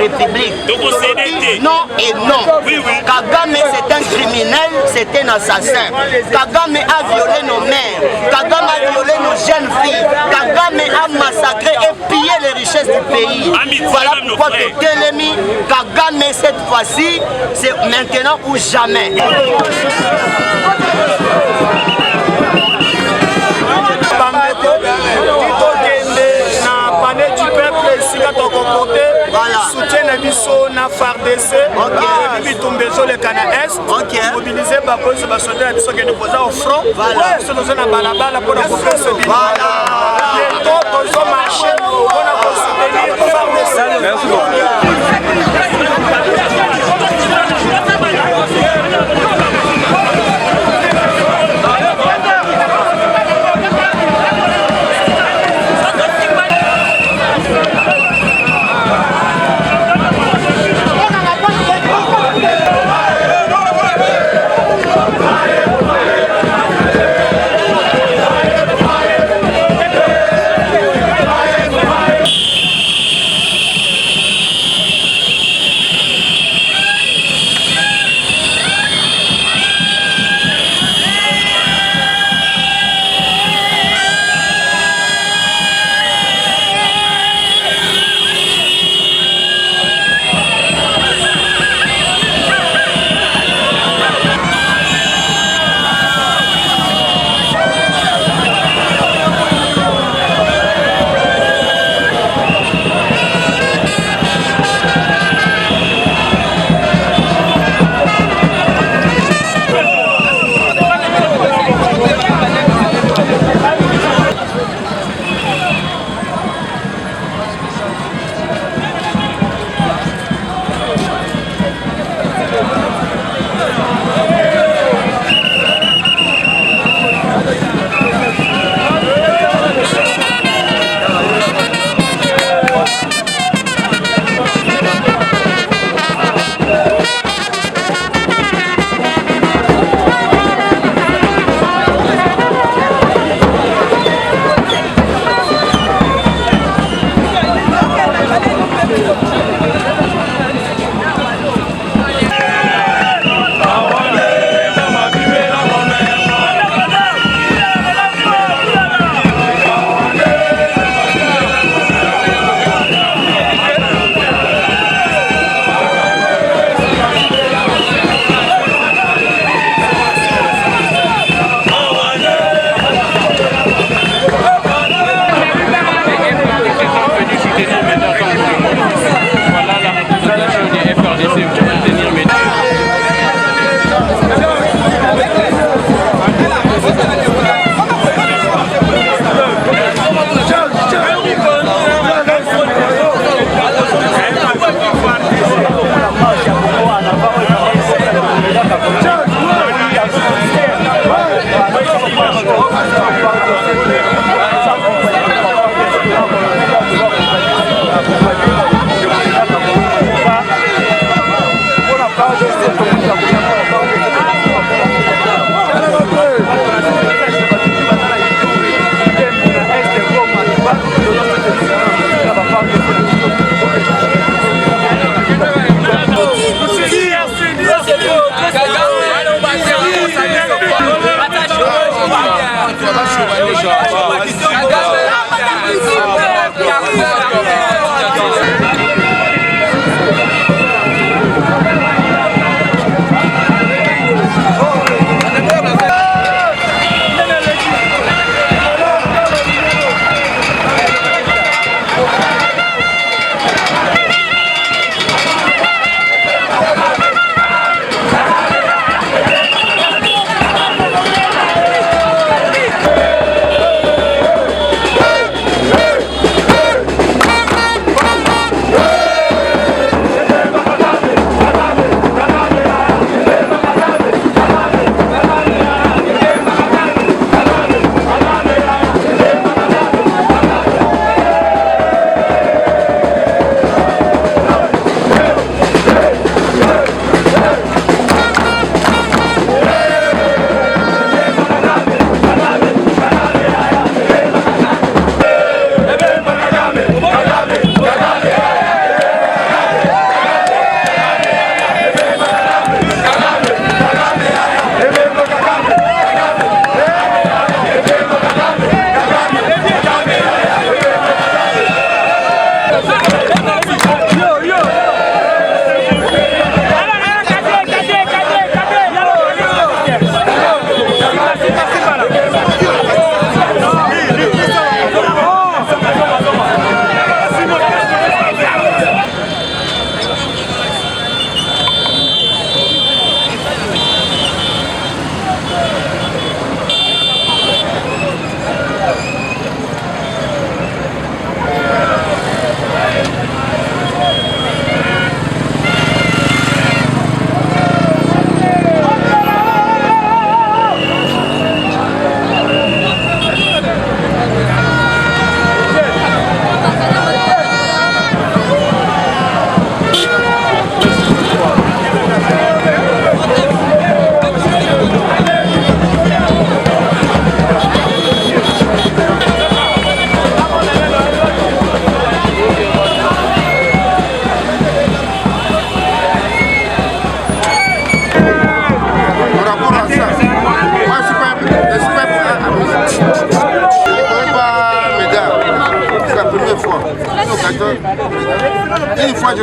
République. Non et non. Kagame c'est un criminel, c'est un assassin. Kagame a violé nos mères. Kagame a violé nos jeunes filles. Kagame a massacré et pillé les richesses du pays. Voilà pourquoi Totelemi, Kagame cette fois-ci, c'est maintenant ou jamais. Du peuple ici quand on soutient les bisous na FARDC et tomber sur le Canada Est mobiliser ba police ba soldat na biso qui nous poser au front sur nos zones balabala pour nous faire ce bilan bientôt ils ont marché pour nous soutenir FARDC. Merci beaucoup.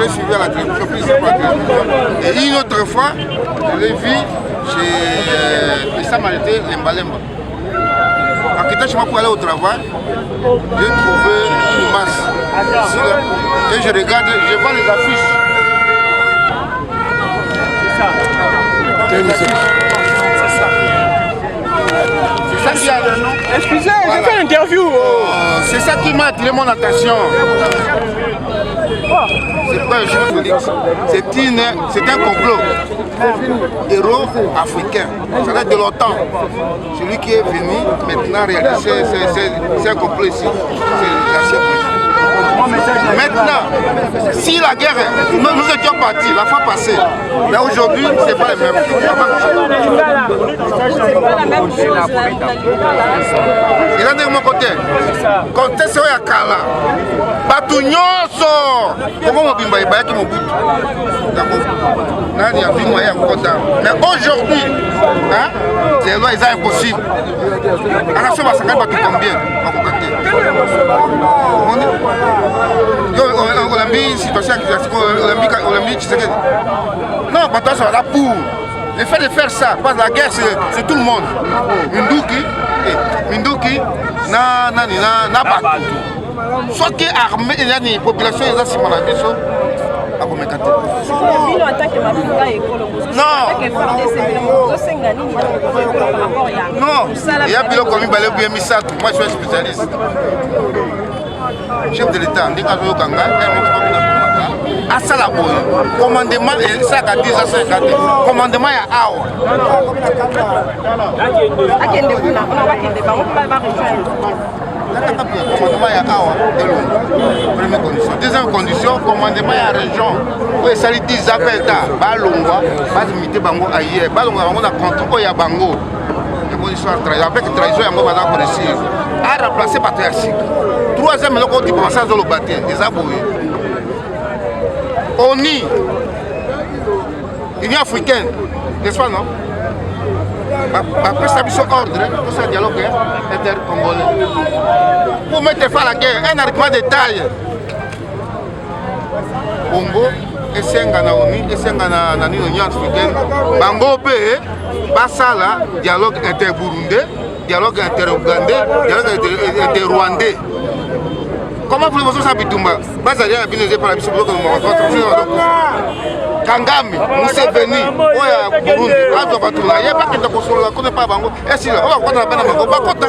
l'ai suivi à la télévision, plusieurs fois à la télévision. Et une autre fois, je l'ai vu chez les Samarités Lemba. En quittant chez moi pour aller au travail, j'ai trouvé une masse ici, là, et je regarde, je vois les affiches. C'est ça qui a... Excusez, voilà. j'ai fait une interview. C'est ça qui m'a attiré mon attention. C'est pas un jeu Félix. C'est un complot. Héros africain. Ça date de longtemps. Celui qui est venu maintenant réaliser, c'est un complot ici. C'est l'ancien président. Maintenant, si la guerre, nous étions partis la fois passée, mais aujourd'hui, c'est pas la même chose. Il a dit de mon côté, contexte est à Kala, Batu Nyonso, comment on bimba ibaya qui m'oublie. Mais aujourd'hui, c'est là, c'est impossible. Alors, ça va s'en battre combien? Non, pas ça là pour. Le fait de faire ça, parce que la guerre c'est tout le monde. Minduki, na Batu. Soit qui armée, il y a une population, ils ont si mon avis. Non, il y a bien comme il balait mis ça. Moi je suis spécialiste. Chef de l'État, dit qu'à Kanga, à Salaboy, commandement et ça a 10 à 50. Commandement à Awa. Commandement à Awa, première condition. Deuxième condition, commandement à région. Oui, ça dit 10 appels d'A. Balongwa, Bazimité Bango ailleurs. Balongwa, on a contrôlé à Bango. Avec trahison, il y a un moment précis. À remplacer patriarchique. Troisième, le côté pour ça, dans le bâtiment, des aboués. ONI, Union africaine, n'est-ce pas, non? Après ça, il y a un ordre, tout ça, dialogue inter-congolais. Pour mettre fin à la guerre, un argument de taille. Congo, et c'est un ONI, et c'est un Union africaine. Bango, Basala, dialogue inter-burundais, dialogue inter-ougandais, dialogue inter-rwandais. Comment voulez-vous ça Bitumba? Bazaria a bien aidé par la mission de Kangami, Museveni, Oya Burundi, Azo Batula, il n'y a pas qui te console, on ne connaît pas Bango. Et si là, on va prendre la peine à Bango, Bakota.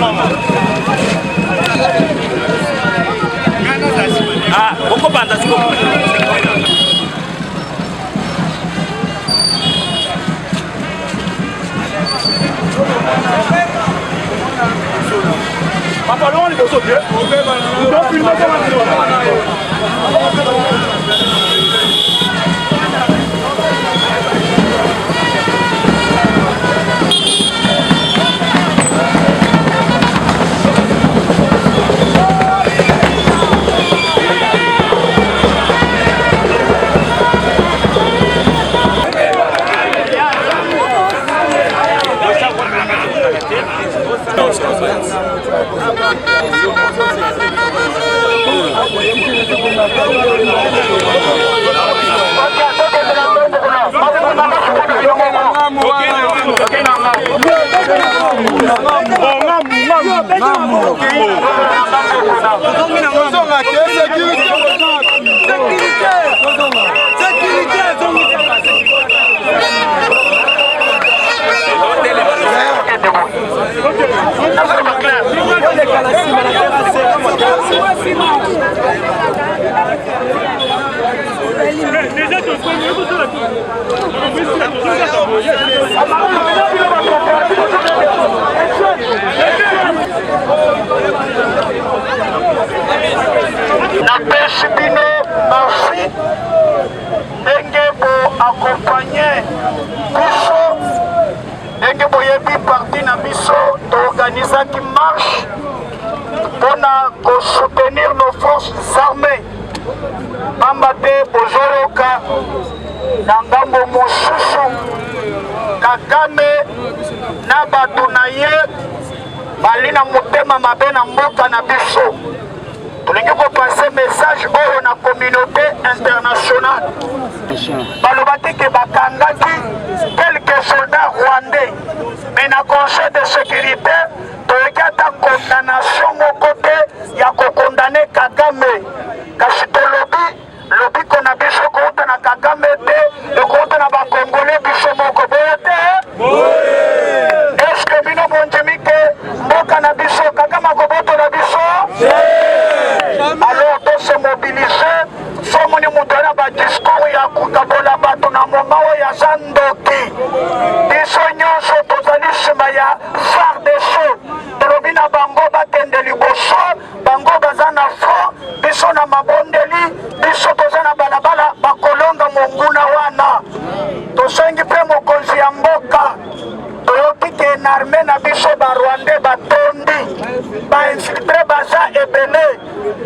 Ah, pourquoi pas Papa, non, on est au saut. Napesi bino merci ndenge bo accompagner biso ndenge boyebi parti na biso toorganisaki marche mpona kosoutenir nos forces armées pamba te bozoloka na ngambo mosusu Kagame na bato na ye bali na motema mabe na mboka na biso. Tolingi kopase message oyo na communauté internationale balobaki ke bakangaki quelques soldats rwandais mais na conseil de sécurité toyeki ata condamnation moko te ya kokondane Kagame kasi lobi ko na biso kouta na Kagame te ekouta na bakongole biso moko boye te eske bino bonjemi ke mboka na biso Kagame akoboto na biso alors de se mobiliser somoni mutana ba discours ya kukabola bato na moma oyo aza ndoki biso nyonso tozali nsima ya FARDC tolobi na bango bakende liboso bango baza na front biso na mabondeli biso toza na balabala bakolonga monguna wana tosengi mpe mokonzi ya mboka toyoki ke na arme na biso barwandais batondi bainfiltre baza ebele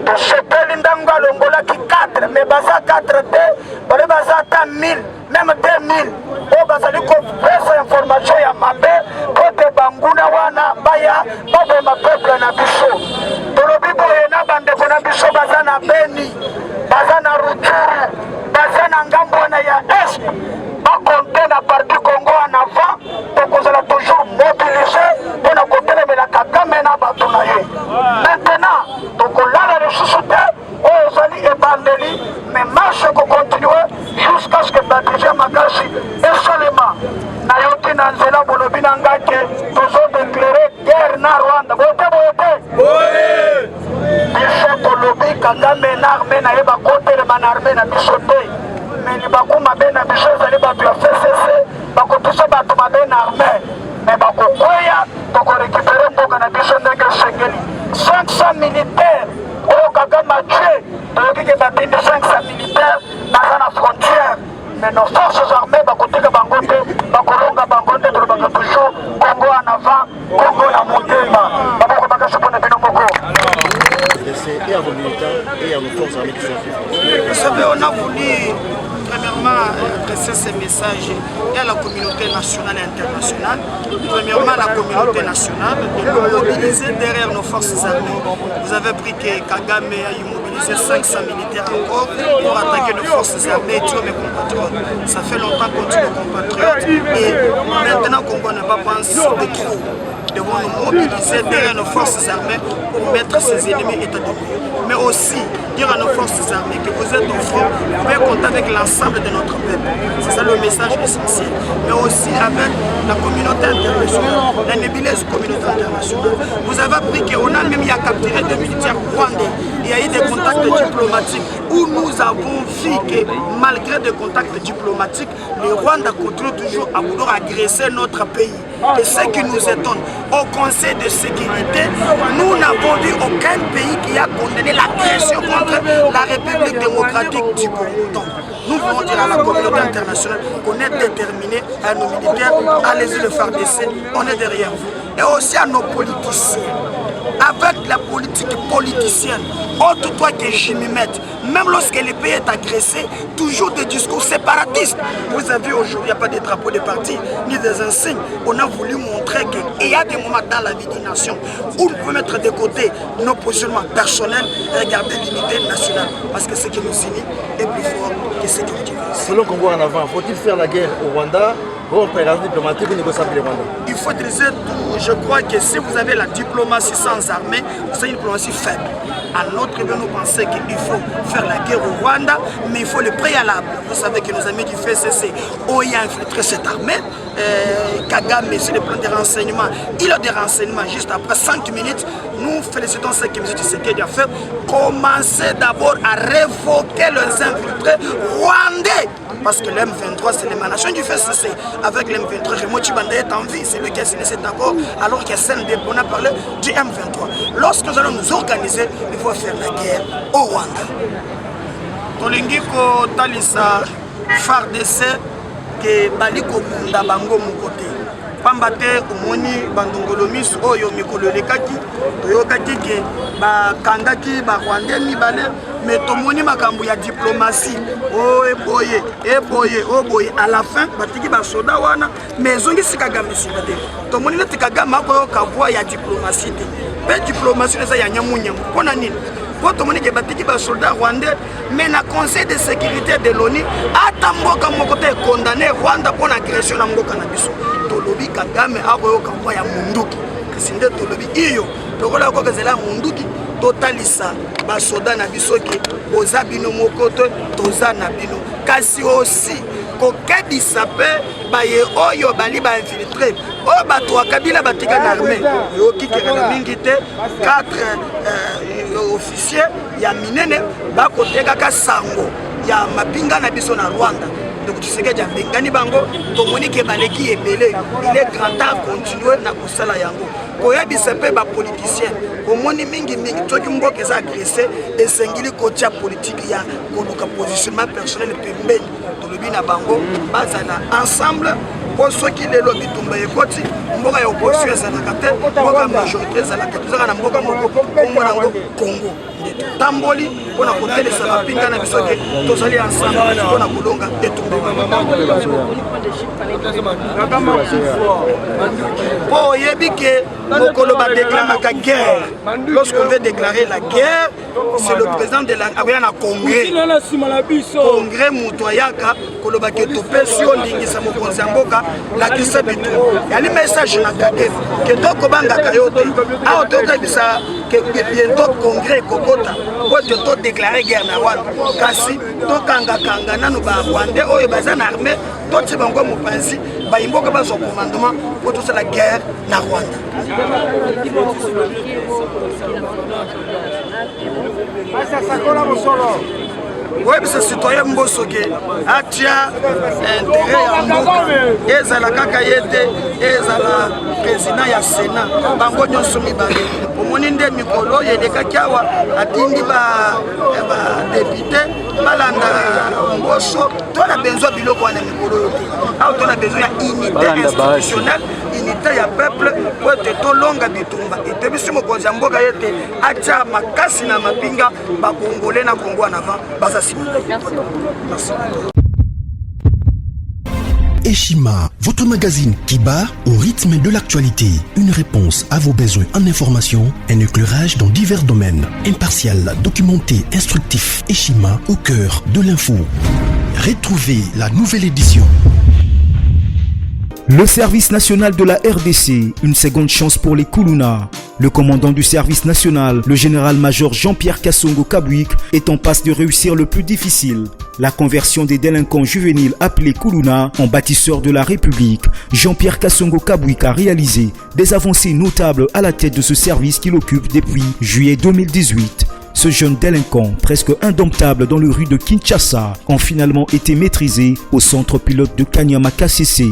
tosepeli ndango alongolaki 4 mais baza 4 te bale baza ata 1000 même 2000 oyo bazali kopesa information ya mabe po te banguna wana baya baboma peuple na biso tolobi boye na bandeko na biso baza na Beni baza na Rutshuru baza na ngambo wana ya est bakonte na parti Congo en avant tokozala toujours mobilisé mpona kotelemela Kagame na bato na ye maintenant tokolala lisusu te oyo ezali ebandeli mais marche kokontinue jusqu'à ce que badirige makasi esalema nayoki na nzela bolobi na ngai ke tozodeklare guerre na Rwanda boye te biso tolobi Kagame na arme na ye bakotelema na arme na biso te mais libaku mabe na biso ezali bato ya FCC bakotisa bato mabe na arme mais bakokweya tokorekipere mboka na biso ndenge esengeli 500 militaires oyo Kagame atue toyoki ke batindi 500 militaires baza na frontière mais nos forces armées bakotika bango te bakolonga bango nde tolobaka toujours Congo en avant Congo na motema baboko bakasi mpona bino moko. Et à vos militants et à nos forces armées qui sont ici. Vous savez, on a voulu premièrement adresser ces messages et à la communauté nationale et internationale. Premièrement, la communauté nationale de nous mobiliser derrière nos forces armées. Vous avez pris que Kagame a immobilisé 500 militaires encore pour attaquer nos forces armées et tuer mes compatriotes. Ça fait longtemps qu'on tue nos compatriotes et maintenant Congo n'a pas pensé de trop. devons nous mobiliser derrière nos forces armées pour mettre ces ennemis état de nuire. Mais aussi dire à nos forces armées que vous êtes au front, vous pouvez compter avec l'ensemble de notre peuple. C'est ça le message essentiel. Mais aussi avec la communauté internationale, la nébuleuse communauté internationale. Vous avez appris qu'on a même capturé des militaires rwandais. Il y a eu des contacts diplomatiques où nous avons vu que malgré des contacts diplomatiques, le Rwanda continue toujours à vouloir agresser notre pays. Et ce qui nous étonne, au Conseil de sécurité, nous n'avons vu aucun pays qui a condamné l'agression contre la République démocratique du Congo. Donc, nous voulons dire à la communauté internationale qu'on est déterminé, à nos militaires, allez-y le FARDC, on est derrière vous. Et aussi à nos politiciens. Avec la politique politicienne, autre toi que Jimmy-Met, même lorsque le pays est agressé, toujours des discours séparatistes. Vous avez aujourd'hui, il n'y a pas de drapeaux de parti, ni des insignes. On a voulu montrer qu'il y a des moments dans la vie des nations où on peut mettre de côté nos positionnements personnels et regarder l'unité nationale. Parce que ce qui nous unit est plus fort que ce qui nous divise. Selon qu'on voit en avant, faut-il faire la guerre au Rwanda pour opération diplomatique ou négocier avec le Rwanda? Il faut utiliser tout. Je crois que si vous avez la diplomatie sans armée, c'est une diplomatie faible. À notre niveau, nous pensons qu'il faut faire la guerre au Rwanda, mais il faut le préalable. Vous savez que nos amis du FCC ont infiltré cette armée. Kagame, sur le plan des renseignements, il a des renseignements juste après 5 minutes. Nous félicitons ce que M. Tshisekedi a fait. Commencez d'abord à révoquer les infiltrés rwandais. Parce que l'M23, c'est l'émanation du FCC. Avec l'M23, Raymond Tshibanda est en vie, c'est lui qui a signé cet accord, alors qu'il y a CNDP, on a parlé du M23. Lorsque nous allons nous organiser, il faut faire la guerre au Rwanda. Tolingiko Talisa FARDC, que Baliko Bunda Bango Mukote. Pambate umoni bandongolo misu oyo mikolo lekaki toyokaki ke bakangaki barwandais mibale mais tomoni makambo ya diplomatie eboye à la fin batiki basoda wana mais ezongisi Kagame sika te tomoni neti Kagame akoyoka voix ya diplomatie te pe diplomatie eza ya nyamunyamu mpona nini po tomoni ke batiki basoda rwandais mais na conseil de sécurité de l'ONU ata mboka moko te condamné Rwanda mpona agression na mboka na biso tolobi Kagame akoyoka voix ya munduki kasi nde tolobi iyo tokola kokezela munduki totalisa basoda na biso ke oza bino moko te toza na bino kasi aussi kokebisa mpe baye oyo bali bainfiltre oyo bato ya Kabila batika na armée oyokikela na mingi te 4 officiers ya minene bakotekaka sango ya mapinga na biso na Rwanda. Donc Tshisekedi abengani bango tomoni ke baleki ebele il est grand temps continuer na kosala yango koyebisa mpe bapoliticien omoni mingi toki mboka eza agressé esengili kotia politique ya koluka positionnement personnel pembeni tolobi na bango bazala ensemble po soki lelo bitumba ekoti mboka ya opposition ezalaka te mboka majorité ezalaka tozaka na mboka moko kombo nango Congo tamboli mpona kotelesa bapinga na biso ke tozali ensemble mpona kolonga etumba po oyebi ke mokolo badéclamaka guerre. Lorsqu'on veut déclarer la guerre, c'est le président de la congrès congrès mutoyaka kolobake topesi olingisa mokonzi ya mboka lakisa bitu yali message na kake ke tokobangaka yo te awa tokebisa ke bientôt congrès kokota po to déclarer guerre na Rwanda kasi tokangakanga nanu ba Rwanda oyo baza na armée toti bango mopanzi bayimboka bazo commandement po tosala guerre na Rwanda. Oui, c'est citoyen Mbosoke, Atia, intérêt à Mboka, ezala kaka yete, ezala président ya Sénat, bango nyonso mibale. Omoni nde mikolo yedeka kiawa atindi ba député balanda Mboso, tona besoin biloko wana mikolo yote. Aw tona besoin ya unité institutionnelle, unité ya peuple, pour te tolonga bitumba. Et biso mokonzi ya mboka yete atia makasi na mapinga ba Congolais na Congo en avant. Eshima, votre magazine qui bat au rythme de l'actualité. Une réponse à vos besoins en information, un éclairage dans divers domaines. Impartial, documenté, instructif. Eshima au cœur de l'info. Retrouvez la nouvelle édition. Le service national de la RDC, une seconde chance pour les Koulouna. Le commandant du service national, le général-major Jean-Pierre Kassongo Kabouik, est en passe de réussir le plus difficile. La conversion des délinquants juvéniles appelés Koulouna en bâtisseurs de la République. Jean-Pierre Kassongo Kabouik a réalisé des avancées notables à la tête de ce service qu'il occupe depuis juillet 2018. Ce jeune délinquant, presque indomptable dans le rue de Kinshasa, ont finalement été maîtrisés au centre pilote de Kanyama KCC.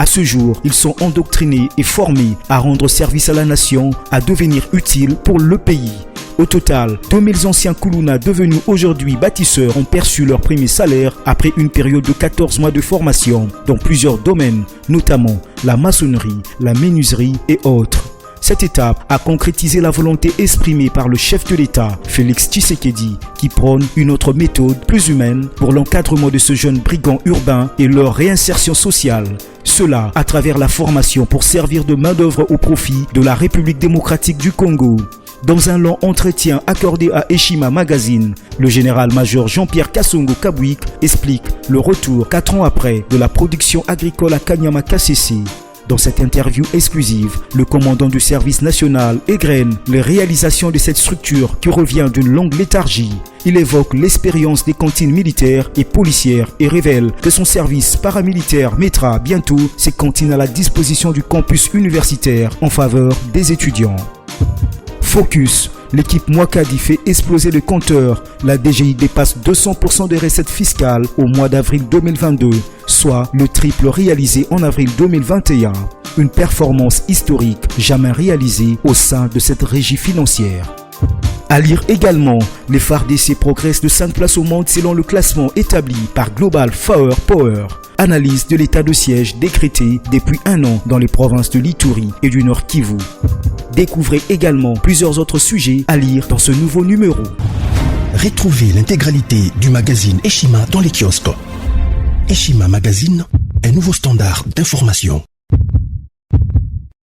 À ce jour, ils sont endoctrinés et formés à rendre service à la nation, à devenir utiles pour le pays. Au total, 2000 anciens Koulouna devenus aujourd'hui bâtisseurs ont perçu leur premier salaire après une période de 14 mois de formation dans plusieurs domaines, notamment la maçonnerie, la menuiserie et autres. Cette étape a concrétisé la volonté exprimée par le chef de l'État, Félix Tshisekedi, qui prône une autre méthode plus humaine pour l'encadrement de ce jeune brigand urbain et leur réinsertion sociale. Cela à travers la formation pour servir de main-d'œuvre au profit de la République démocratique du Congo. Dans un long entretien accordé à Eshima Magazine, le général-major Jean-Pierre Kassongo Kabouik explique le retour 4 ans après de la production agricole à Kanyama KCC. Dans cette interview exclusive, le commandant du service national égrène les réalisations de cette structure qui revient d'une longue léthargie. Il évoque l'expérience des cantines militaires et policières et révèle que son service paramilitaire mettra bientôt ses cantines à la disposition du campus universitaire en faveur des étudiants. Focus. L'équipe Mwakadi fait exploser le compteur. La DGI dépasse 200% des recettes fiscales au mois d'avril 2022, soit le triple réalisé en avril 2021. Une performance historique jamais réalisée au sein de cette régie financière. À lire également, les FARDC progressent de 5 places au monde selon le classement établi par Global Power. Analyse de l'état de siège décrété depuis 1 an dans les provinces de l'Ituri et du Nord Kivu. Découvrez également plusieurs autres sujets à lire dans ce nouveau numéro. Retrouvez l'intégralité du magazine Eshima dans les kiosques. Eshima Magazine, un nouveau standard d'information.